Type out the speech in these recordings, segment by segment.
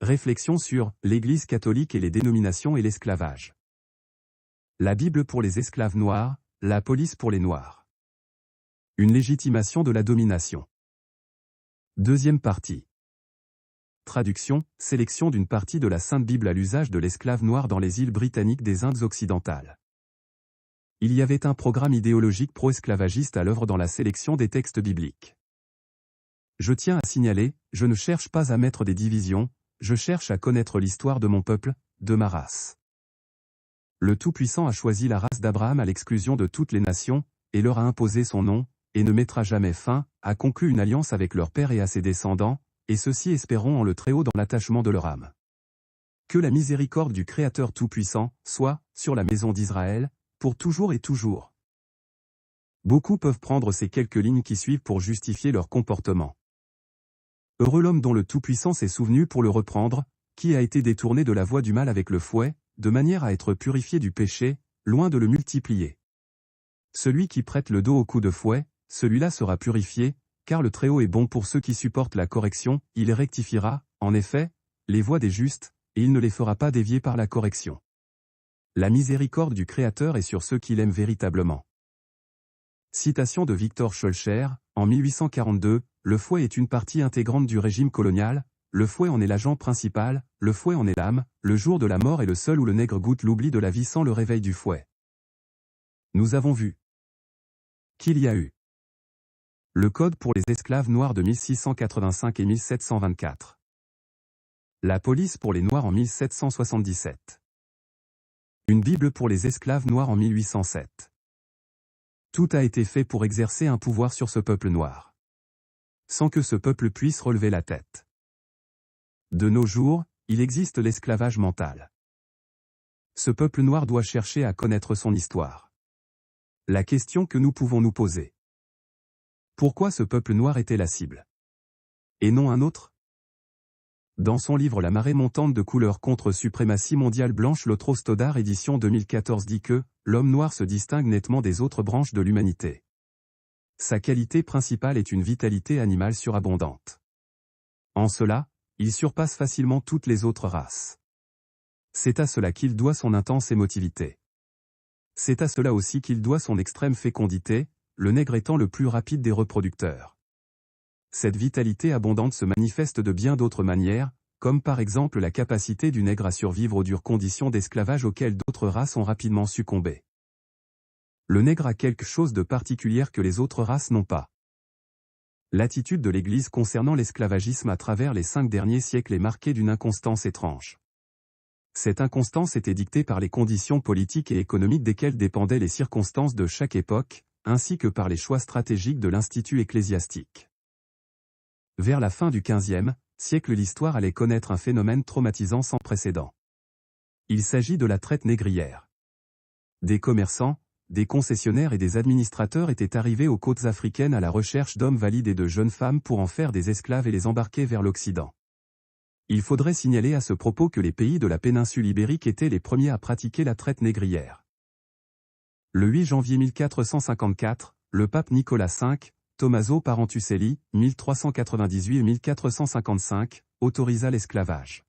Réflexion sur l'Église catholique et les dénominations et l'esclavage. La Bible pour les esclaves noirs, la police pour les noirs. Une légitimation de la domination. Deuxième partie. Traduction, sélection d'une partie de la Sainte Bible à l'usage de l'esclave noir dans les îles britanniques des Indes occidentales. Il y avait un programme idéologique pro-esclavagiste à l'œuvre dans la sélection des textes bibliques. Je tiens à signaler, je ne cherche pas à mettre des divisions, je cherche à connaître l'histoire de mon peuple, de ma race. Le Tout-Puissant a choisi la race d'Abraham à l'exclusion de toutes les nations, et leur a imposé son nom, et ne mettra jamais fin, a conclu une alliance avec leur père et à ses descendants, et ceux-ci espéreront en le Très-Haut dans l'attachement de leur âme. Que la miséricorde du Créateur Tout-Puissant soit, sur la maison d'Israël, pour toujours et toujours. Beaucoup peuvent prendre ces quelques lignes qui suivent pour justifier leur comportement. Heureux l'homme dont le Tout-Puissant s'est souvenu pour le reprendre, qui a été détourné de la voie du mal avec le fouet, de manière à être purifié du péché, loin de le multiplier. Celui qui prête le dos au coup de fouet, celui-là sera purifié, car le Très-Haut est bon pour ceux qui supportent la correction, il rectifiera, en effet, les voies des justes, et il ne les fera pas dévier par la correction. La miséricorde du Créateur est sur ceux qui l'aiment véritablement. Citation de Victor Schœlcher, en 1842, le fouet est une partie intégrante du régime colonial, le fouet en est l'agent principal, le fouet en est l'âme, le jour de la mort est le seul où le nègre goûte l'oubli de la vie sans le réveil du fouet. Nous avons vu qu'il y a eu le Code pour les esclaves noirs de 1685 et 1724. La police pour les Noirs en 1777. Une Bible pour les esclaves noirs en 1807. Tout a été fait pour exercer un pouvoir sur ce peuple noir, sans que ce peuple puisse relever la tête. De nos jours, il existe l'esclavage mental. Ce peuple noir doit chercher à connaître son histoire. La question que nous pouvons nous poser. Pourquoi ce peuple noir était la cible? Et non un autre? Dans son livre La marée montante de couleur contre suprématie mondiale blanche, Lotro Stoddard édition 2014 dit que l'homme noir se distingue nettement des autres branches de l'humanité. Sa qualité principale est une vitalité animale surabondante. En cela, il surpasse facilement toutes les autres races. C'est à cela qu'il doit son intense émotivité. C'est à cela aussi qu'il doit son extrême fécondité, le nègre étant le plus rapide des reproducteurs. Cette vitalité abondante se manifeste de bien d'autres manières, comme par exemple la capacité du nègre à survivre aux dures conditions d'esclavage auxquelles d'autres races ont rapidement succombé. Le nègre a quelque chose de particulier que les autres races n'ont pas. L'attitude de l'Église concernant l'esclavagisme à travers les 5 derniers siècles est marquée d'une inconstance étrange. Cette inconstance était dictée par les conditions politiques et économiques desquelles dépendaient les circonstances de chaque époque, ainsi que par les choix stratégiques de l'institut ecclésiastique. Vers la fin du XVe siècle, l'histoire allait connaître un phénomène traumatisant sans précédent. Il s'agit de la traite négrière. Des commerçants, des concessionnaires et des administrateurs étaient arrivés aux côtes africaines à la recherche d'hommes valides et de jeunes femmes pour en faire des esclaves et les embarquer vers l'Occident. Il faudrait signaler à ce propos que les pays de la péninsule ibérique étaient les premiers à pratiquer la traite négrière. Le 8 janvier 1454, le pape Nicolas V, Tommaso Parentuselli, 1398 et 1455, autorisa l'esclavage.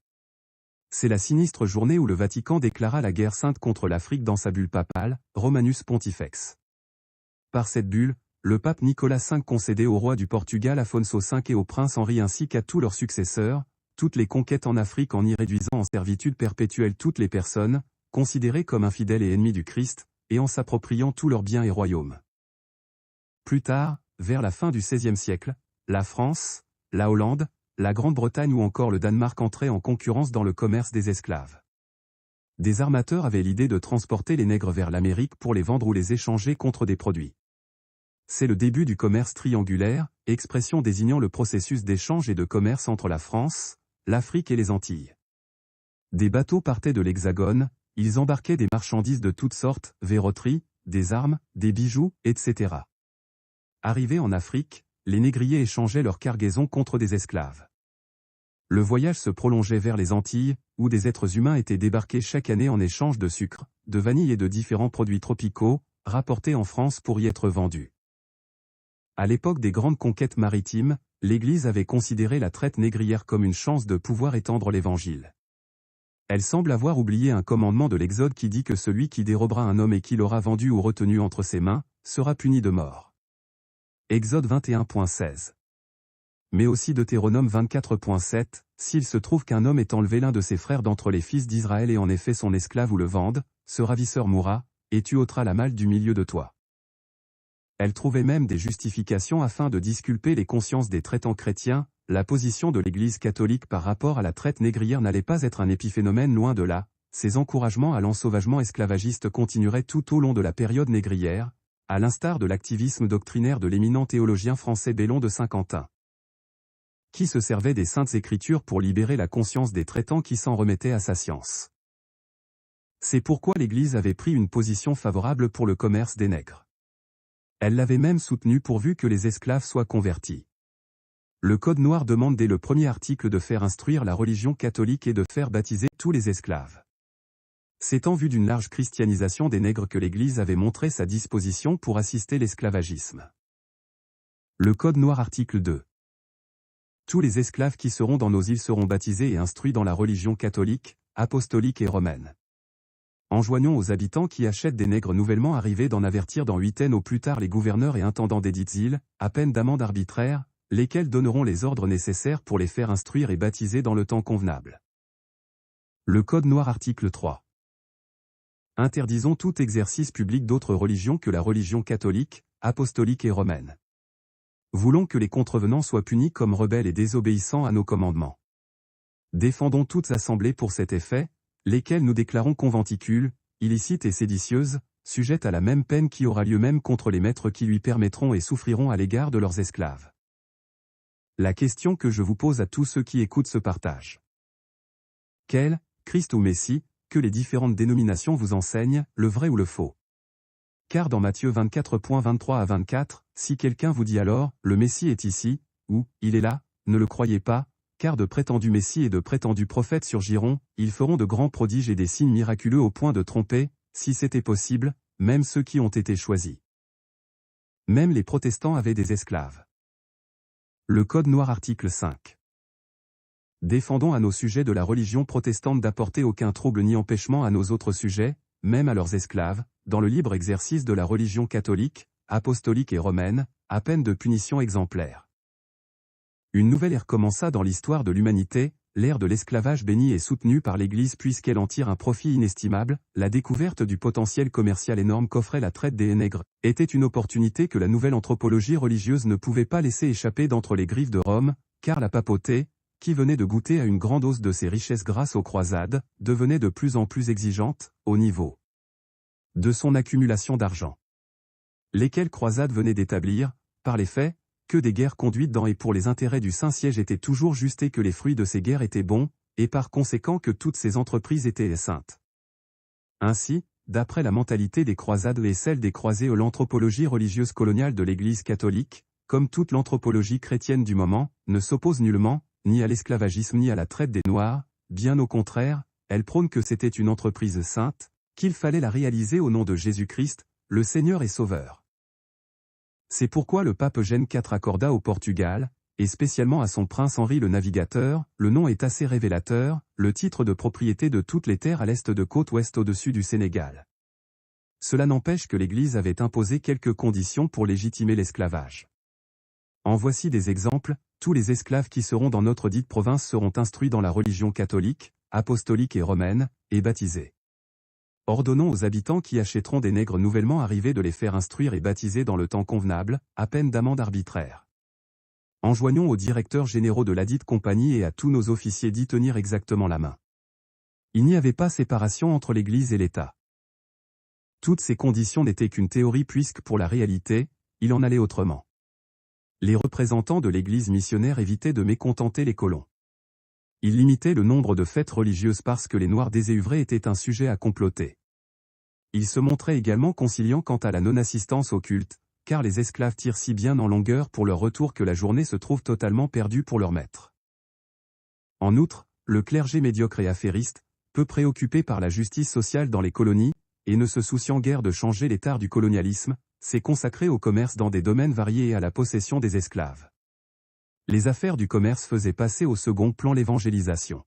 C'est la sinistre journée où le Vatican déclara la guerre sainte contre l'Afrique dans sa bulle papale, Romanus Pontifex. Par cette bulle, le pape Nicolas V concédait au roi du Portugal Afonso V et au prince Henri ainsi qu'à tous leurs successeurs, toutes les conquêtes en Afrique en y réduisant en servitude perpétuelle toutes les personnes, considérées comme infidèles et ennemis du Christ, et en s'appropriant tous leurs biens et royaumes. Plus tard, vers la fin du XVIe siècle, la France, la Hollande, la Grande-Bretagne ou encore le Danemark entraient en concurrence dans le commerce des esclaves. Des armateurs avaient l'idée de transporter les nègres vers l'Amérique pour les vendre ou les échanger contre des produits. C'est le début du commerce triangulaire, expression désignant le processus d'échange et de commerce entre la France, l'Afrique et les Antilles. Des bateaux partaient de l'Hexagone, ils embarquaient des marchandises de toutes sortes, verroteries, des armes, des bijoux, etc. Arrivés en Afrique, les négriers échangeaient leurs cargaisons contre des esclaves. Le voyage se prolongeait vers les Antilles, où des êtres humains étaient débarqués chaque année en échange de sucre, de vanille et de différents produits tropicaux, rapportés en France pour y être vendus. À l'époque des grandes conquêtes maritimes, l'Église avait considéré la traite négrière comme une chance de pouvoir étendre l'Évangile. Elle semble avoir oublié un commandement de l'Exode qui dit que celui qui dérobera un homme et qui l'aura vendu ou retenu entre ses mains, sera puni de mort. Exode 21.16. Mais aussi Deutéronome 24.7, s'il se trouve qu'un homme ait enlevé l'un de ses frères d'entre les fils d'Israël et en ait fait son esclave ou le vende, ce ravisseur mourra, et tu ôteras la malle du milieu de toi. Elle trouvait même des justifications afin de disculper les consciences des traitants chrétiens. La position de l'Église catholique par rapport à la traite négrière n'allait pas être un épiphénomène, loin de là. Ses encouragements à l'ensauvagement esclavagiste continueraient tout au long de la période négrière, à l'instar de l'activisme doctrinaire de l'éminent théologien français Bellon de Saint-Quentin, qui se servait des Saintes Écritures pour libérer la conscience des traitants qui s'en remettaient à sa science. C'est pourquoi l'Église avait pris une position favorable pour le commerce des nègres. Elle l'avait même soutenu pourvu que les esclaves soient convertis. Le Code noir demande dès le premier article de faire instruire la religion catholique et de faire baptiser tous les esclaves. C'est en vue d'une large christianisation des nègres que l'Église avait montré sa disposition pour assister l'esclavagisme. Le Code noir article 2. Tous les esclaves qui seront dans nos îles seront baptisés et instruits dans la religion catholique, apostolique et romaine. Enjoignons aux habitants qui achètent des nègres nouvellement arrivés d'en avertir dans 8 au plus tard les gouverneurs et intendants des dites îles, à peine d'amende arbitraire, lesquels donneront les ordres nécessaires pour les faire instruire et baptiser dans le temps convenable. Le Code noir article 3. Interdisons tout exercice public d'autres religions que la religion catholique, apostolique et romaine. Voulons que les contrevenants soient punis comme rebelles et désobéissants à nos commandements. Défendons toutes assemblées pour cet effet, lesquelles nous déclarons conventicules, illicites et séditieuses, sujettes à la même peine qui aura lieu même contre les maîtres qui lui permettront et souffriront à l'égard de leurs esclaves. La question que je vous pose à tous ceux qui écoutent ce partage. Quel, Christ ou Messie, que les différentes dénominations vous enseignent, le vrai ou le faux? Car dans Matthieu 24.23 à 24, si quelqu'un vous dit alors, le Messie est ici, ou, il est là, ne le croyez pas, car de prétendus Messies et de prétendus prophètes surgiront, ils feront de grands prodiges et des signes miraculeux au point de tromper, si c'était possible, même ceux qui ont été choisis. Même les protestants avaient des esclaves. Le Code noir article 5. Défendons à nos sujets de la religion protestante d'apporter aucun trouble ni empêchement à nos autres sujets, même à leurs esclaves, dans le libre exercice de la religion catholique, apostolique et romaine, à peine de punition exemplaire. Une nouvelle ère commença dans l'histoire de l'humanité, l'ère de l'esclavage bénie et soutenue par l'Église puisqu'elle en tire un profit inestimable. La découverte du potentiel commercial énorme qu'offrait la traite des nègres était une opportunité que la nouvelle anthropologie religieuse ne pouvait pas laisser échapper d'entre les griffes de Rome, car la papauté, qui venait de goûter à une grande hausse de ses richesses grâce aux croisades, devenait de plus en plus exigeante, au niveau de son accumulation d'argent. Lesquelles croisades venaient d'établir, par les faits, que des guerres conduites dans et pour les intérêts du Saint-Siège étaient toujours justes et que les fruits de ces guerres étaient bons, et par conséquent que toutes ces entreprises étaient saintes. Ainsi, d'après la mentalité des croisades et celle des croisés, l'anthropologie religieuse coloniale de l'Église catholique, comme toute l'anthropologie chrétienne du moment, ne s'oppose nullement, ni à l'esclavagisme ni à la traite des Noirs, bien au contraire, elle prône que c'était une entreprise sainte, qu'il fallait la réaliser au nom de Jésus-Christ, le Seigneur et Sauveur. C'est pourquoi le pape Eugène IV accorda au Portugal, et spécialement à son prince Henri le Navigateur, le nom est assez révélateur, le titre de propriété de toutes les terres à l'est de côte ouest au-dessus du Sénégal. Cela n'empêche que l'Église avait imposé quelques conditions pour légitimer l'esclavage. En voici des exemples: tous les esclaves qui seront dans notre dite province seront instruits dans la religion catholique, apostolique et romaine, et baptisés. Ordonnons aux habitants qui achèteront des nègres nouvellement arrivés de les faire instruire et baptiser dans le temps convenable, à peine d'amende arbitraire. Enjoignons aux directeurs généraux de ladite compagnie et à tous nos officiers d'y tenir exactement la main. Il n'y avait pas séparation entre l'Église et l'État. Toutes ces conditions n'étaient qu'une théorie puisque pour la réalité, il en allait autrement. Les représentants de l'Église missionnaire évitaient de mécontenter les colons. Ils limitaient le nombre de fêtes religieuses parce que les Noirs déséuvrés étaient un sujet à comploter. Ils se montraient également conciliants quant à la non-assistance au culte, car les esclaves tirent si bien en longueur pour leur retour que la journée se trouve totalement perdue pour leur maître. En outre, le clergé médiocre et affairiste, peu préoccupé par la justice sociale dans les colonies, et ne se souciant guère de changer les tares du colonialisme, s'est consacré au commerce dans des domaines variés et à la possession des esclaves. Les affaires du commerce faisaient passer au second plan l'évangélisation.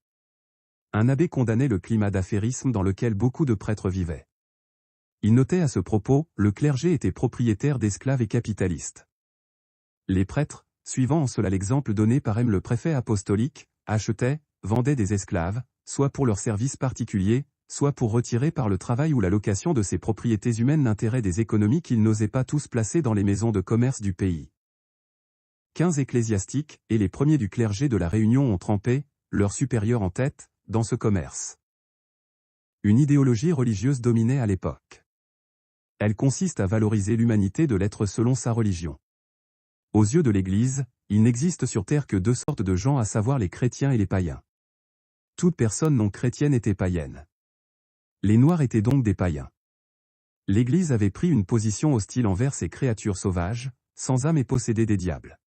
Un abbé condamnait le climat d'affairisme dans lequel beaucoup de prêtres vivaient. Il notait à ce propos, le clergé était propriétaire d'esclaves et capitaliste. Les prêtres, suivant en cela l'exemple donné par M. le préfet apostolique, achetaient, vendaient des esclaves, soit pour leur service particulier, soit pour retirer par le travail ou la location de ces propriétés humaines l'intérêt des économies qu'ils n'osaient pas tous placer dans les maisons de commerce du pays. 15 ecclésiastiques, et les premiers du clergé de la Réunion ont trempé, leurs supérieurs en tête, dans ce commerce. Une idéologie religieuse dominait à l'époque. Elle consiste à valoriser l'humanité de l'être selon sa religion. Aux yeux de l'Église, il n'existe sur terre que deux sortes de gens, à savoir les chrétiens et les païens. Toute personne non chrétienne était païenne. Les Noirs étaient donc des païens. L'Église avait pris une position hostile envers ces créatures sauvages, sans âme et possédées des diables.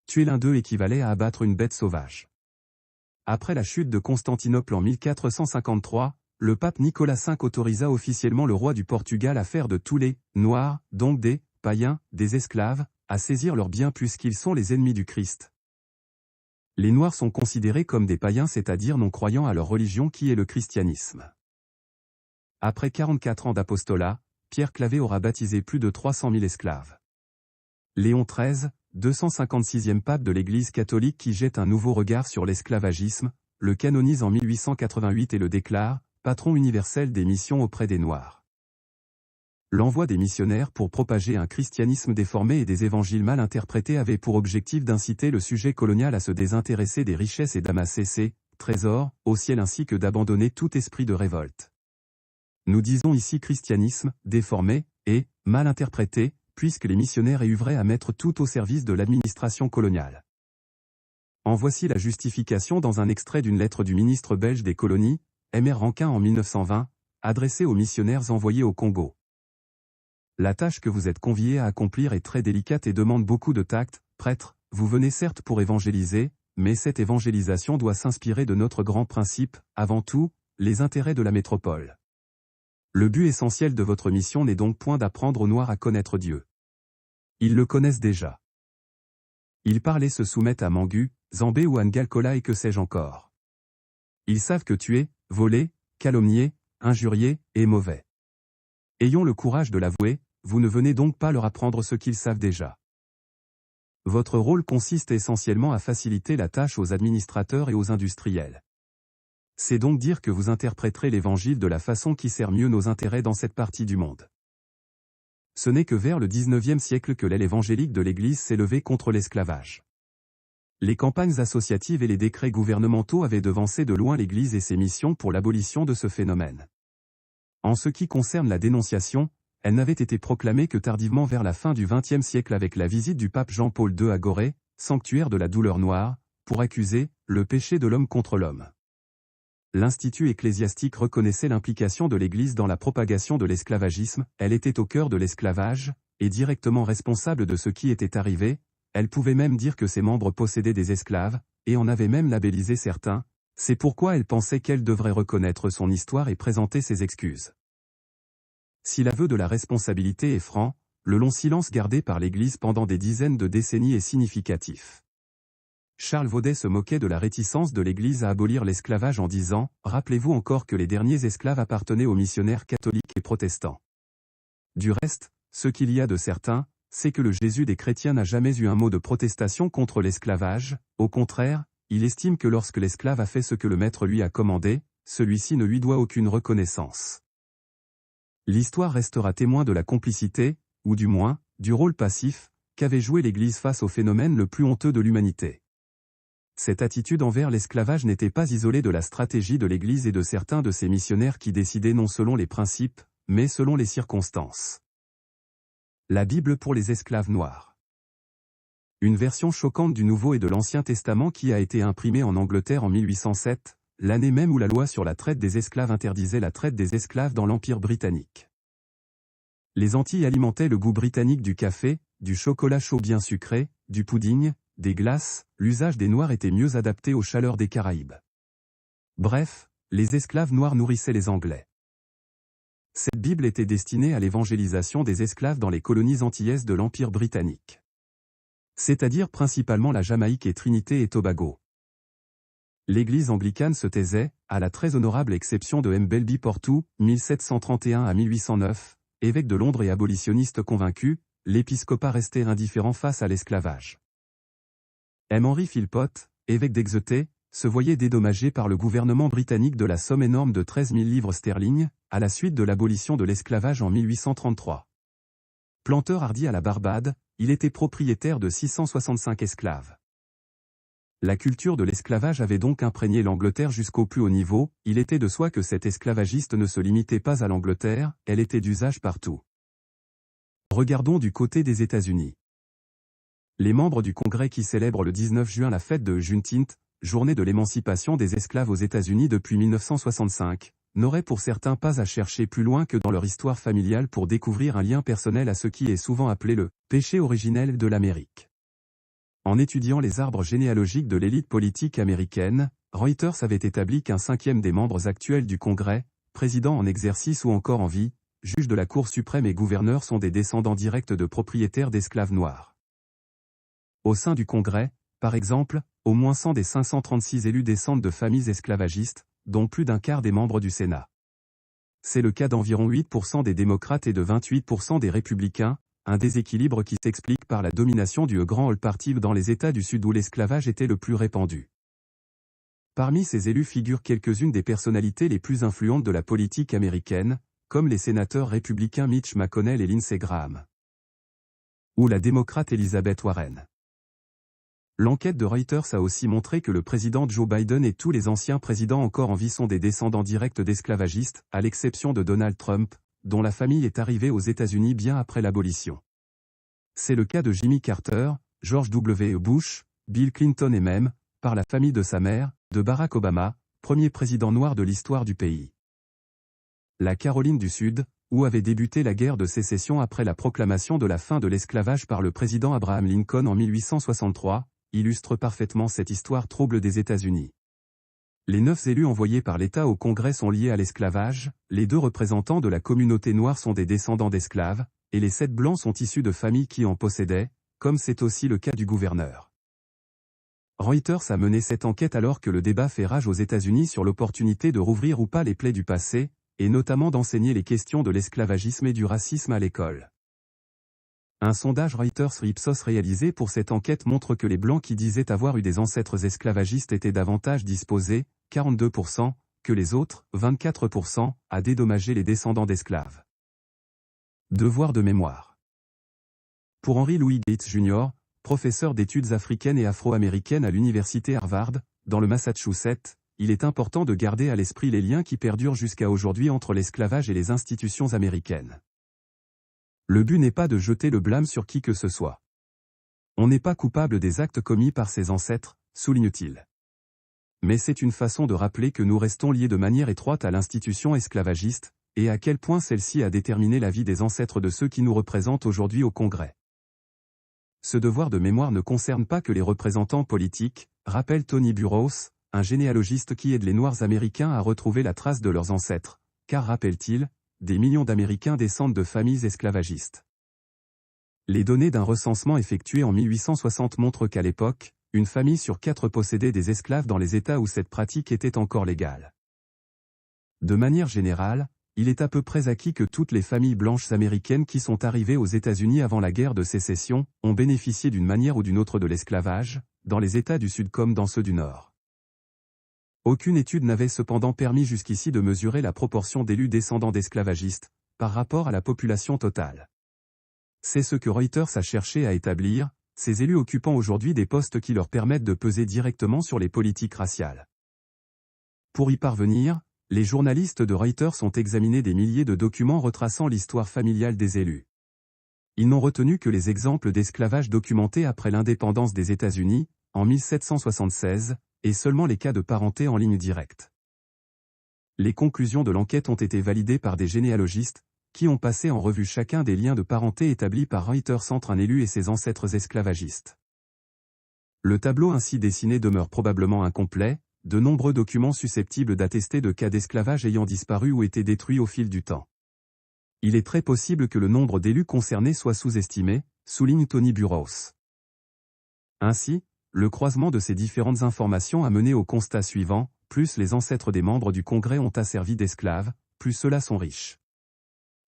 Tuer l'un d'eux équivalait à abattre une bête sauvage. Après la chute de Constantinople en 1453, le pape Nicolas V autorisa officiellement le roi du Portugal à faire de tous les « Noirs », donc des « païens », des esclaves, à saisir leurs biens puisqu'ils sont les ennemis du Christ. Les Noirs sont considérés comme des païens, c'est-à-dire non croyants à leur religion qui est le christianisme. Après 44 ans d'apostolat, Pierre Clavet aura baptisé plus de 300 000 esclaves. Léon XIII, 256e pape de l'Église catholique qui jette un nouveau regard sur l'esclavagisme, le canonise en 1888 et le déclare « patron universel des missions auprès des Noirs ». L'envoi des missionnaires pour propager un christianisme déformé et des évangiles mal interprétés avait pour objectif d'inciter le sujet colonial à se désintéresser des richesses et d'amasser ses trésors au ciel ainsi que d'abandonner tout esprit de révolte. Nous disons ici christianisme, déformé, et mal interprété, puisque les missionnaires œuvraient à mettre tout au service de l'administration coloniale. En voici la justification dans un extrait d'une lettre du ministre belge des colonies, M.R. Rankin en 1920, adressée aux missionnaires envoyés au Congo. La tâche que vous êtes conviés à accomplir est très délicate et demande beaucoup de tact. Prêtre, vous venez certes pour évangéliser, mais cette évangélisation doit s'inspirer de notre grand principe, avant tout, les intérêts de la métropole. Le but essentiel de votre mission n'est donc point d'apprendre aux Noirs à connaître Dieu. Ils le connaissent déjà. Ils parlent et se soumettent à Mangu, Zambé ou Ngalkola et que sais-je encore. Ils savent que tuer, voler, calomnier, injurier, est mauvais. Ayons le courage de l'avouer, vous ne venez donc pas leur apprendre ce qu'ils savent déjà. Votre rôle consiste essentiellement à faciliter la tâche aux administrateurs et aux industriels. C'est donc dire que vous interpréterez l'Évangile de la façon qui sert mieux nos intérêts dans cette partie du monde. Ce n'est que vers le XIXe siècle que l'aile évangélique de l'Église s'est levée contre l'esclavage. Les campagnes associatives et les décrets gouvernementaux avaient devancé de loin l'Église et ses missions pour l'abolition de ce phénomène. En ce qui concerne la dénonciation, elle n'avait été proclamée que tardivement vers la fin du XXe siècle avec la visite du pape Jean-Paul II à Gorée, sanctuaire de la douleur noire, pour accuser le péché de l'homme contre l'homme. L'Institut ecclésiastique reconnaissait l'implication de l'Église dans la propagation de l'esclavagisme, elle était au cœur de l'esclavage, et directement responsable de ce qui était arrivé, elle pouvait même dire que ses membres possédaient des esclaves, et en avait même labellisé certains, c'est pourquoi elle pensait qu'elle devrait reconnaître son histoire et présenter ses excuses. Si l'aveu de la responsabilité est franc, le long silence gardé par l'Église pendant des dizaines de décennies est significatif. Charles Vaudet se moquait de la réticence de l'Église à abolir l'esclavage en disant « Rappelez-vous encore que les derniers esclaves appartenaient aux missionnaires catholiques et protestants. » Du reste, ce qu'il y a de certain, c'est que le Jésus des chrétiens n'a jamais eu un mot de protestation contre l'esclavage, au contraire, il estime que lorsque l'esclave a fait ce que le maître lui a commandé, celui-ci ne lui doit aucune reconnaissance. L'histoire restera témoin de la complicité, ou du moins, du rôle passif, qu'avait joué l'Église face au phénomène le plus honteux de l'humanité. Cette attitude envers l'esclavage n'était pas isolée de la stratégie de l'Église et de certains de ses missionnaires qui décidaient non selon les principes, mais selon les circonstances. La Bible pour les esclaves noirs. Une version choquante du Nouveau et de l'Ancien Testament qui a été imprimée en Angleterre en 1807, l'année même où la loi sur la traite des esclaves interdisait la traite des esclaves dans l'Empire britannique. Les Antilles alimentaient le goût britannique du café, du chocolat chaud bien sucré, du pudding, des glaces, l'usage des Noirs était mieux adapté aux chaleurs des Caraïbes. Bref, les esclaves noirs nourrissaient les Anglais. Cette Bible était destinée à l'évangélisation des esclaves dans les colonies antillaises de l'Empire britannique. C'est-à-dire principalement la Jamaïque et Trinité et Tobago. L'Église anglicane se taisait, à la très honorable exception de Mbelbi Portou, 1731 à 1809, évêque de Londres et abolitionniste convaincu, l'épiscopat restait indifférent face à l'esclavage. Henry Philpott, évêque d'Exeter, se voyait dédommagé par le gouvernement britannique de la somme énorme de 13 000 livres sterling, à la suite de l'abolition de l'esclavage en 1833. Planteur hardi à la Barbade, il était propriétaire de 665 esclaves. La culture de l'esclavage avait donc imprégné l'Angleterre jusqu'au plus haut niveau, il était de soi que cet esclavagiste ne se limitait pas à l'Angleterre, elle était d'usage partout. Regardons du côté des États-Unis. Les membres du Congrès qui célèbrent le 19 juin la fête de Juneteenth, journée de l'émancipation des esclaves aux États-Unis depuis 1965, n'auraient pour certains pas à chercher plus loin que dans leur histoire familiale pour découvrir un lien personnel à ce qui est souvent appelé le « péché originel de l'Amérique ». En étudiant les arbres généalogiques de l'élite politique américaine, Reuters avait établi qu'un cinquième des membres actuels du Congrès, président en exercice ou encore en vie, juge de la Cour suprême et gouverneur sont des descendants directs de propriétaires d'esclaves noirs. Au sein du Congrès, par exemple, au moins 100 des 536 élus descendent de familles esclavagistes, dont plus d'un quart des membres du Sénat. C'est le cas d'environ 8% des démocrates et de 28% des républicains, un déséquilibre qui s'explique par la domination du Grand All Party dans les États du Sud où l'esclavage était le plus répandu. Parmi ces élus figurent quelques-unes des personnalités les plus influentes de la politique américaine, comme les sénateurs républicains Mitch McConnell et Lindsey Graham. Ou la démocrate Elizabeth Warren. L'enquête de Reuters a aussi montré que le président Joe Biden et tous les anciens présidents encore en vie sont des descendants directs d'esclavagistes, à l'exception de Donald Trump, dont la famille est arrivée aux États-Unis bien après l'abolition. C'est le cas de Jimmy Carter, George W. Bush, Bill Clinton et même, par la famille de sa mère, de Barack Obama, premier président noir de l'histoire du pays. La Caroline du Sud, où avait débuté la guerre de sécession après la proclamation de la fin de l'esclavage par le président Abraham Lincoln en 1863, illustre parfaitement cette histoire trouble des États-Unis. Les 9 élus envoyés par l'État au Congrès sont liés à l'esclavage, les 2 représentants de la communauté noire sont des descendants d'esclaves, et les 7 blancs sont issus de familles qui en possédaient, comme c'est aussi le cas du gouverneur. Reuters a mené cette enquête alors que le débat fait rage aux États-Unis sur l'opportunité de rouvrir ou pas les plaies du passé, et notamment d'enseigner les questions de l'esclavagisme et du racisme à l'école. Un sondage Reuters-Ipsos réalisé pour cette enquête montre que les Blancs qui disaient avoir eu des ancêtres esclavagistes étaient davantage disposés, 42%, que les autres, 24%, à dédommager les descendants d'esclaves. Devoir de mémoire. Pour Henry Louis Gates Jr., professeur d'études africaines et afro-américaines à l'université Harvard, dans le Massachusetts, il est important de garder à l'esprit les liens qui perdurent jusqu'à aujourd'hui entre l'esclavage et les institutions américaines. Le but n'est pas de jeter le blâme sur qui que ce soit. On n'est pas coupable des actes commis par ses ancêtres, souligne-t-il. Mais c'est une façon de rappeler que nous restons liés de manière étroite à l'institution esclavagiste, et à quel point celle-ci a déterminé la vie des ancêtres de ceux qui nous représentent aujourd'hui au Congrès. Ce devoir de mémoire ne concerne pas que les représentants politiques, rappelle Tony Burroughs, un généalogiste qui aide les Noirs américains à retrouver la trace de leurs ancêtres, car rappelle-t-il, des millions d'Américains descendent de familles esclavagistes. Les données d'un recensement effectué en 1860 montrent qu'à l'époque, une famille sur 4 possédait des esclaves dans les États où cette pratique était encore légale. De manière générale, il est à peu près acquis que toutes les familles blanches américaines qui sont arrivées aux États-Unis avant la guerre de sécession ont bénéficié d'une manière ou d'une autre de l'esclavage, dans les États du Sud comme dans ceux du Nord. Aucune étude n'avait cependant permis jusqu'ici de mesurer la proportion d'élus descendants d'esclavagistes, par rapport à la population totale. C'est ce que Reuters a cherché à établir, ces élus occupant aujourd'hui des postes qui leur permettent de peser directement sur les politiques raciales. Pour y parvenir, les journalistes de Reuters ont examiné des milliers de documents retraçant l'histoire familiale des élus. Ils n'ont retenu que les exemples d'esclavage documentés après l'indépendance des États-Unis, en 1776, et seulement les cas de parenté en ligne directe. Les conclusions de l'enquête ont été validées par des généalogistes, qui ont passé en revue chacun des liens de parenté établis par Reuters entre un élu et ses ancêtres esclavagistes. Le tableau ainsi dessiné demeure probablement incomplet, de nombreux documents susceptibles d'attester de cas d'esclavage ayant disparu ou été détruits au fil du temps. Il est très possible que le nombre d'élus concernés soit sous-estimé, souligne Tony Burrows. Ainsi, le croisement de ces différentes informations a mené au constat suivant: plus les ancêtres des membres du Congrès ont asservi d'esclaves, plus ceux-là sont riches.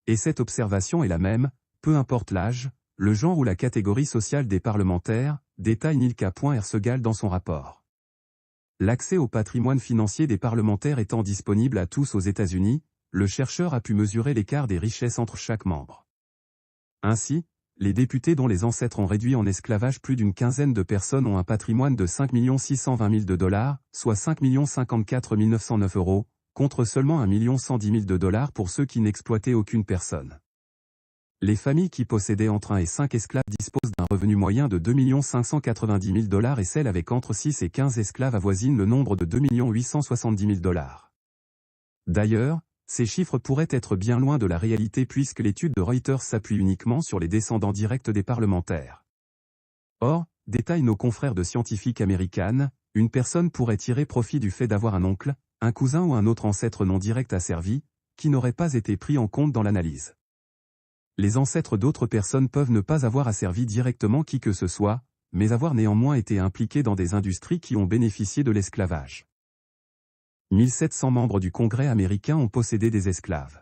Et cette observation est la même, peu importe l'âge, le genre ou la catégorie sociale des parlementaires, détaille Neil K.Ersegal dans son rapport. L'accès au patrimoine financier des parlementaires étant disponible à tous aux États-Unis, le chercheur a pu mesurer l'écart des richesses entre chaque membre. Ainsi, les députés dont les ancêtres ont réduit en esclavage plus d'une quinzaine de personnes ont un patrimoine de 5 620 000 $, soit 5 054 909 €, contre seulement 1 110 000 $ pour ceux qui n'exploitaient aucune personne. Les familles qui possédaient entre 1 et 5 esclaves disposent d'un revenu moyen de 2 590 000 $ et celles avec entre 6 et 15 esclaves avoisinent le nombre de 2 870 000 $. D'ailleurs, ces chiffres pourraient être bien loin de la réalité puisque l'étude de Reuters s'appuie uniquement sur les descendants directs des parlementaires. Or, détaillent nos confrères de Scientific American, une personne pourrait tirer profit du fait d'avoir un oncle, un cousin ou un autre ancêtre non direct asservi, qui n'aurait pas été pris en compte dans l'analyse. Les ancêtres d'autres personnes peuvent ne pas avoir asservi directement qui que ce soit, mais avoir néanmoins été impliqués dans des industries qui ont bénéficié de l'esclavage. 1700 membres du Congrès américain ont possédé des esclaves.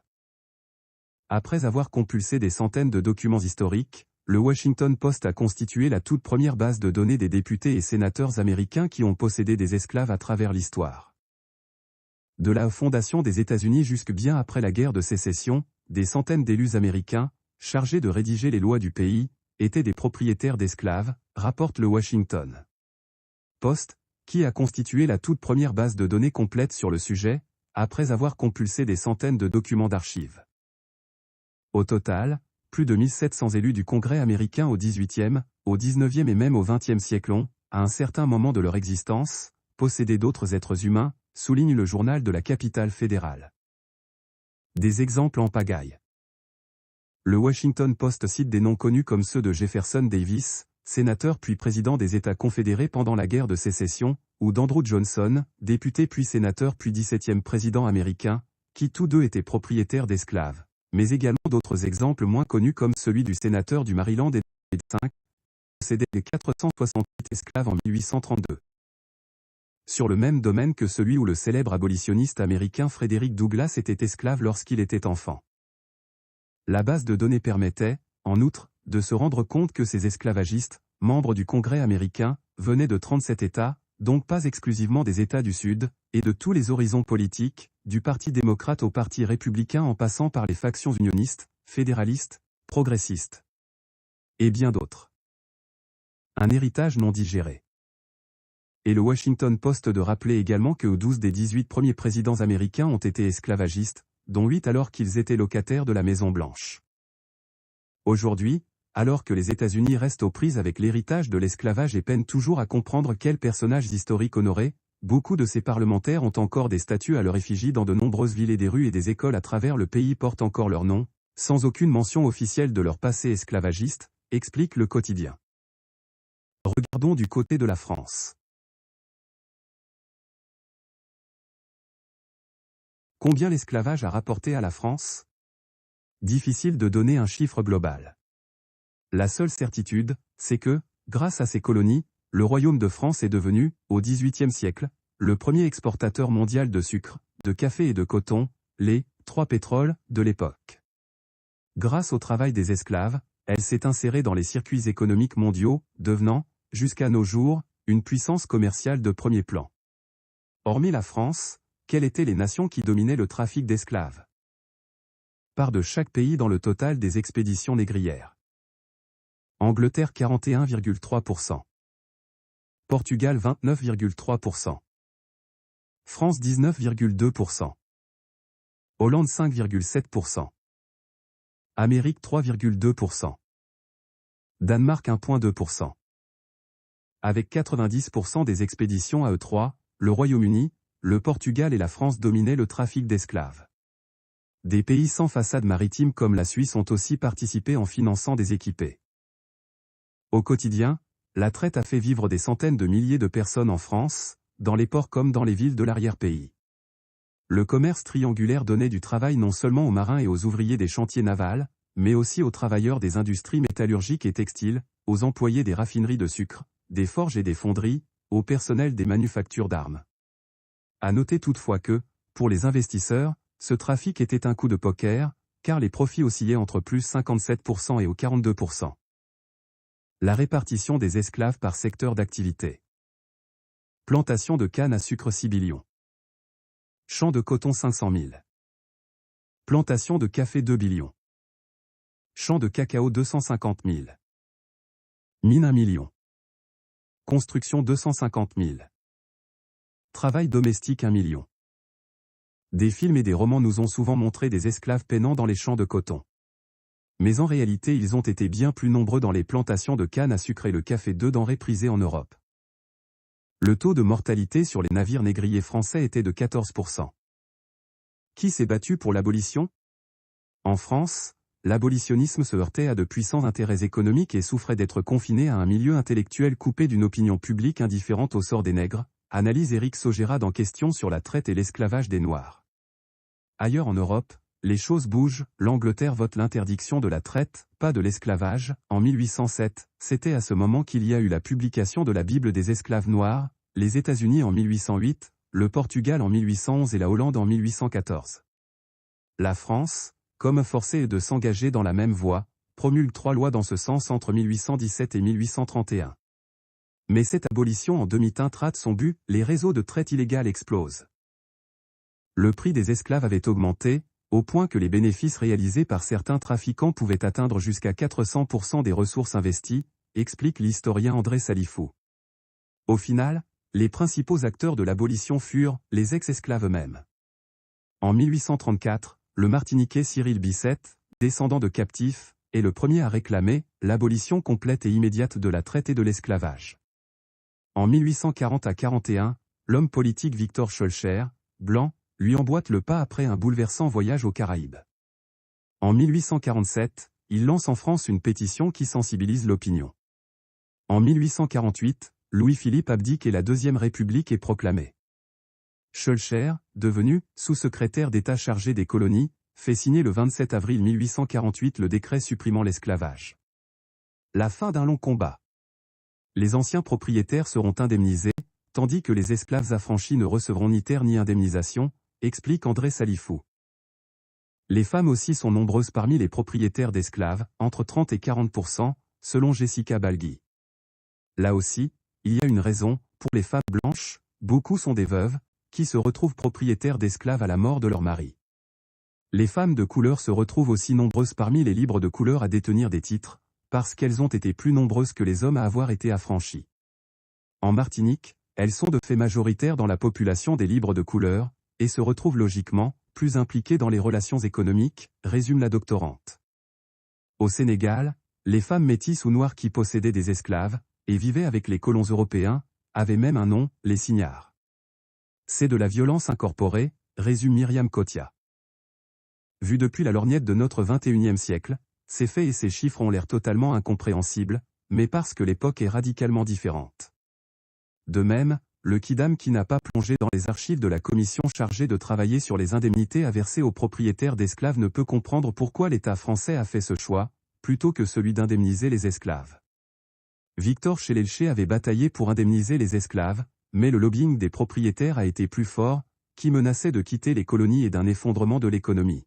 Après avoir compulsé des centaines de documents historiques, le Washington Post a constitué la toute première base de données des députés et sénateurs américains qui ont possédé des esclaves à travers l'histoire. De la fondation des États-Unis jusque bien après la guerre de sécession, des centaines d'élus américains, chargés de rédiger les lois du pays, étaient des propriétaires d'esclaves, rapporte le Washington Post, qui a constitué la toute première base de données complète sur le sujet, après avoir compulsé des centaines de documents d'archives. Au total, plus de 1700 élus du Congrès américain au XVIIIe, au XIXe et même au XXe siècle ont, à un certain moment de leur existence, possédé d'autres êtres humains, souligne le journal de la capitale fédérale. Des exemples en pagaille. Le Washington Post cite des noms connus comme ceux de Jefferson Davis, sénateur puis président des États confédérés pendant la guerre de sécession, ou d'Andrew Johnson, député puis sénateur puis 17e président américain, qui tous deux étaient propriétaires d'esclaves, mais également d'autres exemples moins connus comme celui du sénateur du Maryland et de 5, possédait les 468 esclaves en 1832. Sur le même domaine que celui où le célèbre abolitionniste américain Frederick Douglass était esclave lorsqu'il était enfant. La base de données permettait, en outre, de se rendre compte que ces esclavagistes, membres du Congrès américain, venaient de 37 États, donc pas exclusivement des États du Sud, et de tous les horizons politiques, du Parti démocrate au Parti républicain en passant par les factions unionistes, fédéralistes, progressistes. Et bien d'autres. Un héritage non digéré. Et le Washington Post de rappeler également que 12 des 18 premiers présidents américains ont été esclavagistes, dont 8 alors qu'ils étaient locataires de la Maison-Blanche. Aujourd'hui, alors que les États-Unis restent aux prises avec l'héritage de l'esclavage et peinent toujours à comprendre quels personnages historiques honorer, beaucoup de ces parlementaires ont encore des statues à leur effigie dans de nombreuses villes et des rues et des écoles à travers le pays portent encore leur nom, sans aucune mention officielle de leur passé esclavagiste, explique le quotidien. Regardons du côté de la France. Combien l'esclavage a rapporté à la France ? Difficile de donner un chiffre global. La seule certitude, c'est que, grâce à ces colonies, le Royaume de France est devenu, au XVIIIe siècle, le premier exportateur mondial de sucre, de café et de coton, les 3 pétroles de l'époque. Grâce au travail des esclaves, elle s'est insérée dans les circuits économiques mondiaux, devenant, jusqu'à nos jours, une puissance commerciale de premier plan. Hormis la France, quelles étaient les nations qui dominaient le trafic d'esclaves ? Part de chaque pays dans le total des expéditions négrières. Angleterre 41,3%. Portugal 29,3%. France 19,2%. Hollande 5,7%. Amérique 3,2%. Danemark 1,2%. Avec 90% des expéditions à eux trois, le Royaume-Uni, le Portugal et la France dominaient le trafic d'esclaves. Des pays sans façade maritime comme la Suisse ont aussi participé en finançant des équipés. Au quotidien, la traite a fait vivre des centaines de milliers de personnes en France, dans les ports comme dans les villes de l'arrière-pays. Le commerce triangulaire donnait du travail non seulement aux marins et aux ouvriers des chantiers navals, mais aussi aux travailleurs des industries métallurgiques et textiles, aux employés des raffineries de sucre, des forges et des fonderies, au personnel des manufactures d'armes. À noter toutefois que, pour les investisseurs, ce trafic était un coup de poker, car les profits oscillaient entre plus 57% et au 42%. La répartition des esclaves par secteur d'activité. Plantation de canne à sucre 6 billions. Champ de coton 500 000. Plantation de café 2 billions. Champ de cacao 250 000. Mine 1 million. Construction 250 000. Travail domestique 1 million. Des films et des romans nous ont souvent montré des esclaves peinant dans les champs de coton. Mais en réalité ils ont été bien plus nombreux dans les plantations de canne à sucre et le café de denrées prisées en Europe. Le taux de mortalité sur les navires négriers français était de 14%. Qui s'est battu pour l'abolition? En France, l'abolitionnisme se heurtait à de puissants intérêts économiques et souffrait d'être confiné à un milieu intellectuel coupé d'une opinion publique indifférente au sort des nègres, analyse Éric Saugérad en Question sur la traite et l'esclavage des Noirs. Ailleurs en Europe, les choses bougent, l'Angleterre vote l'interdiction de la traite, pas de l'esclavage, en 1807, c'était à ce moment qu'il y a eu la publication de la Bible des esclaves noirs, les États-Unis en 1808, le Portugal en 1811 et la Hollande en 1814. La France, comme forcée de s'engager dans la même voie, promulgue 3 lois dans ce sens entre 1817 et 1831. Mais cette abolition en demi-teinte rate son but, les réseaux de traite illégale explosent. Le prix des esclaves avait augmenté, au point que les bénéfices réalisés par certains trafiquants pouvaient atteindre jusqu'à 400% des ressources investies, explique l'historien André Salifou. Au final, les principaux acteurs de l'abolition furent les ex-esclaves eux-mêmes. En 1834, le Martiniquais Cyril Bicêtre, descendant de captifs, est le premier à réclamer l'abolition complète et immédiate de la traite et de l'esclavage. En 1840 à 41, l'homme politique Victor Schœlcher, blanc, lui emboîte le pas après un bouleversant voyage aux Caraïbes. En 1847, il lance en France une pétition qui sensibilise l'opinion. En 1848, Louis-Philippe abdique et la Deuxième République est proclamée. Schœlcher, devenu sous-secrétaire d'État chargé des colonies, fait signer le 27 avril 1848 le décret supprimant l'esclavage. La fin d'un long combat. Les anciens propriétaires seront indemnisés, tandis que les esclaves affranchis ne recevront ni terre ni indemnisation, explique André Salifou. Les femmes aussi sont nombreuses parmi les propriétaires d'esclaves, entre 30 et 40%, selon Jessica Balgui. Là aussi, il y a une raison, pour les femmes blanches, beaucoup sont des veuves, qui se retrouvent propriétaires d'esclaves à la mort de leur mari. Les femmes de couleur se retrouvent aussi nombreuses parmi les libres de couleur à détenir des titres, parce qu'elles ont été plus nombreuses que les hommes à avoir été affranchis. En Martinique, elles sont de fait majoritaires dans la population des libres de couleur, et se retrouvent logiquement, plus impliquées dans les relations économiques, résume la doctorante. Au Sénégal, les femmes métisses ou noires qui possédaient des esclaves, et vivaient avec les colons européens, avaient même un nom, les signards. C'est de la violence incorporée, résume Myriam Kotia. Vu depuis la lorgnette de notre XXIe siècle, ces faits et ces chiffres ont l'air totalement incompréhensibles, mais parce que l'époque est radicalement différente. De même, le Kidam qui n'a pas plongé dans les archives de la commission chargée de travailler sur les indemnités à verser aux propriétaires d'esclaves ne peut comprendre pourquoi l'État français a fait ce choix, plutôt que celui d'indemniser les esclaves. Victor Schœlcher avait bataillé pour indemniser les esclaves, mais le lobbying des propriétaires a été plus fort, qui menaçait de quitter les colonies et d'un effondrement de l'économie.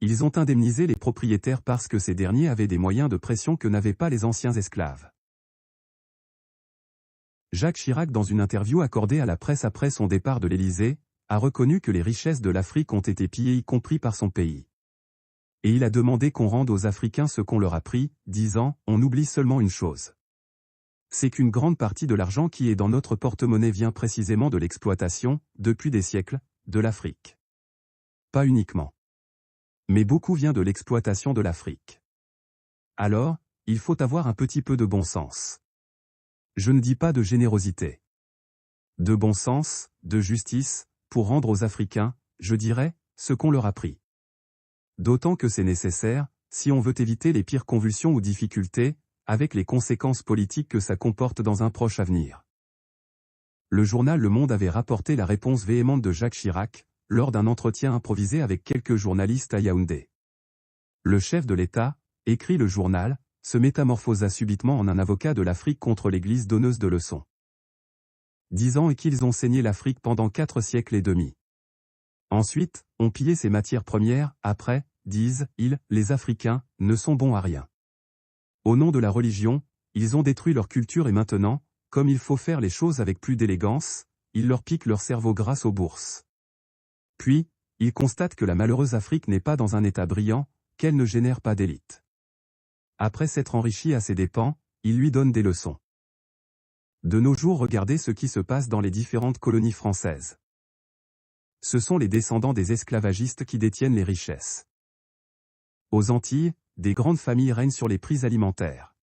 Ils ont indemnisé les propriétaires parce que ces derniers avaient des moyens de pression que n'avaient pas les anciens esclaves. Jacques Chirac, dans une interview accordée à la presse après son départ de l'Élysée, a reconnu que les richesses de l'Afrique ont été pillées y compris par son pays. Et il a demandé qu'on rende aux Africains ce qu'on leur a pris, disant « On oublie seulement une chose. C'est qu'une grande partie de l'argent qui est dans notre porte-monnaie vient précisément de l'exploitation, depuis des siècles, de l'Afrique. Pas uniquement. Mais beaucoup vient de l'exploitation de l'Afrique. Alors, il faut avoir un petit peu de bon sens. Je ne dis pas de générosité. De bon sens, de justice, pour rendre aux Africains, je dirais, ce qu'on leur a pris. D'autant que c'est nécessaire, si on veut éviter les pires convulsions ou difficultés, avec les conséquences politiques que ça comporte dans un proche avenir. Le journal Le Monde avait rapporté la réponse véhémente de Jacques Chirac, lors d'un entretien improvisé avec quelques journalistes à Yaoundé. Le chef de l'État, écrit le journal, se métamorphosa subitement en un avocat de l'Afrique contre l'Église donneuse de leçons. 10 ans et qu'ils ont saigné l'Afrique pendant 4 siècles et demi. Ensuite, ont pillé ses matières premières, après, disent-ils, les Africains, ne sont bons à rien. Au nom de la religion, ils ont détruit leur culture et maintenant, comme il faut faire les choses avec plus d'élégance, ils leur piquent leur cerveau grâce aux bourses. Puis, ils constatent que la malheureuse Afrique n'est pas dans un état brillant, qu'elle ne génère pas d'élite. Après s'être enrichi à ses dépens, ils lui donnent des leçons. De nos jours, regardez ce qui se passe dans les différentes colonies françaises. Ce sont les descendants des esclavagistes qui détiennent les richesses. Aux Antilles, des grandes familles règnent sur les prix alimentaires.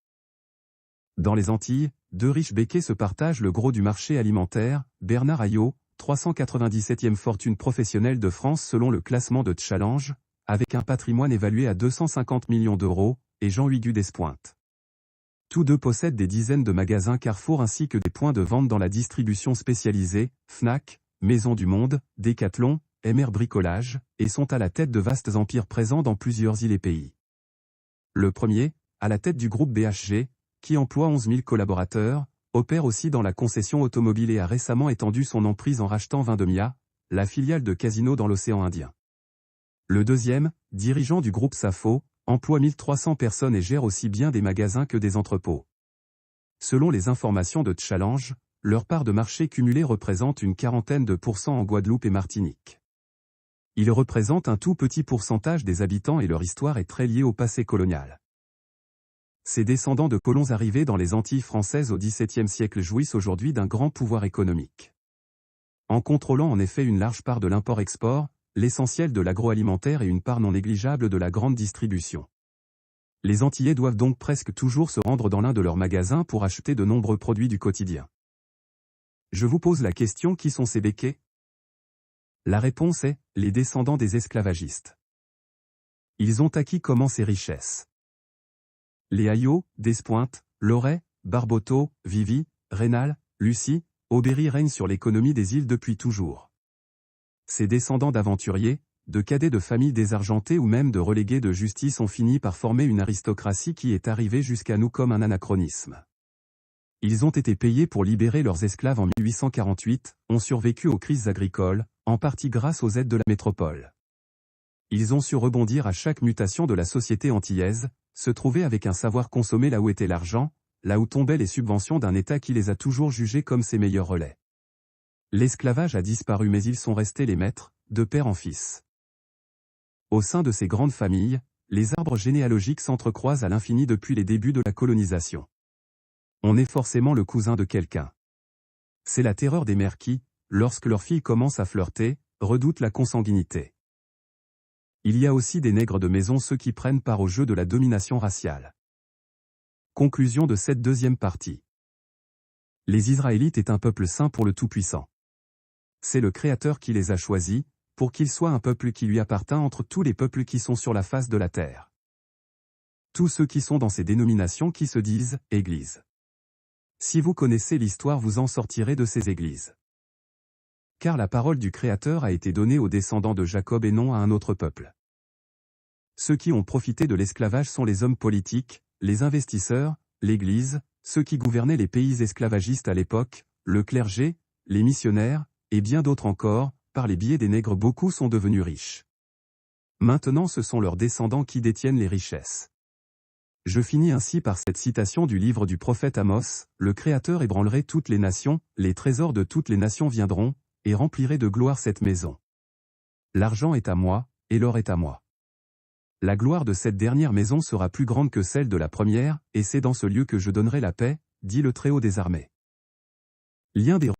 Dans les Antilles, 2 riches béquets se partagent le gros du marché alimentaire, Bernard Ayot, 397e fortune professionnelle de France selon le classement de Challenge, avec un patrimoine évalué à 250 millions d'euros, et Jean Huigu Despointes. Tous deux possèdent des dizaines de magasins Carrefour ainsi que des points de vente dans la distribution spécialisée, Fnac, Maison du Monde, Decathlon, MR Bricolage, et sont à la tête de vastes empires présents dans plusieurs îles et pays. Le premier, à la tête du groupe BHG, qui emploie 11 000 collaborateurs, opère aussi dans la concession automobile et a récemment étendu son emprise en rachetant Vendemia, la filiale de Casino dans l'océan Indien. Le deuxième, dirigeant du groupe Safo, emploie 1300 personnes et gère aussi bien des magasins que des entrepôts. Selon les informations de Challenge, leur part de marché cumulée représente une 40% en Guadeloupe et Martinique. Ils représentent un tout petit pourcentage des habitants et leur histoire est très liée au passé colonial. Ces descendants de colons arrivés dans les Antilles françaises au XVIIe siècle jouissent aujourd'hui d'un grand pouvoir économique. En contrôlant en effet une large part de l'import-export, l'essentiel de l'agroalimentaire et une part non négligeable de la grande distribution. Les Antillais doivent donc presque toujours se rendre dans l'un de leurs magasins pour acheter de nombreux produits du quotidien. Je vous pose la question: qui sont ces béquets? La réponse est, les descendants des esclavagistes. Ils ont acquis comment ces richesses? Les Ayot, Despointes, Loret, Barboteau, Vivi, Rénal, Lucie, Aubéry règnent sur l'économie des îles depuis toujours. Ces descendants d'aventuriers, de cadets de familles désargentées ou même de relégués de justice ont fini par former une aristocratie qui est arrivée jusqu'à nous comme un anachronisme. Ils ont été payés pour libérer leurs esclaves en 1848, ont survécu aux crises agricoles, en partie grâce aux aides de la métropole. Ils ont su rebondir à chaque mutation de la société antillaise, se trouver avec un savoir consommé là où était l'argent, là où tombaient les subventions d'un État qui les a toujours jugés comme ses meilleurs relais. L'esclavage a disparu mais ils sont restés les maîtres, de père en fils. Au sein de ces grandes familles, les arbres généalogiques s'entrecroisent à l'infini depuis les débuts de la colonisation. On est forcément le cousin de quelqu'un. C'est la terreur des mères qui, lorsque leurs filles commencent à flirter, redoutent la consanguinité. Il y a aussi des nègres de maison, ceux qui prennent part au jeu de la domination raciale. Conclusion de cette deuxième partie. Les Israélites est un peuple saint pour le Tout-Puissant. C'est le Créateur qui les a choisis, pour qu'ils soient un peuple qui lui appartient entre tous les peuples qui sont sur la face de la terre. Tous ceux qui sont dans ces dénominations qui se disent « Église ». Si vous connaissez l'histoire, vous en sortirez de ces églises. Car la parole du Créateur a été donnée aux descendants de Jacob et non à un autre peuple. Ceux qui ont profité de l'esclavage sont les hommes politiques, les investisseurs, l'Église, ceux qui gouvernaient les pays esclavagistes à l'époque, le clergé, les missionnaires, et bien d'autres encore. Par les biais des nègres, beaucoup sont devenus riches. Maintenant ce sont leurs descendants qui détiennent les richesses. Je finis ainsi par cette citation du livre du prophète Amos: « Le Créateur ébranlerait toutes les nations, les trésors de toutes les nations viendront, et rempliraient de gloire cette maison. L'argent est à moi, et l'or est à moi. La gloire de cette dernière maison sera plus grande que celle de la première, et c'est dans ce lieu que je donnerai la paix, dit le Très-Haut des armées. » Lien des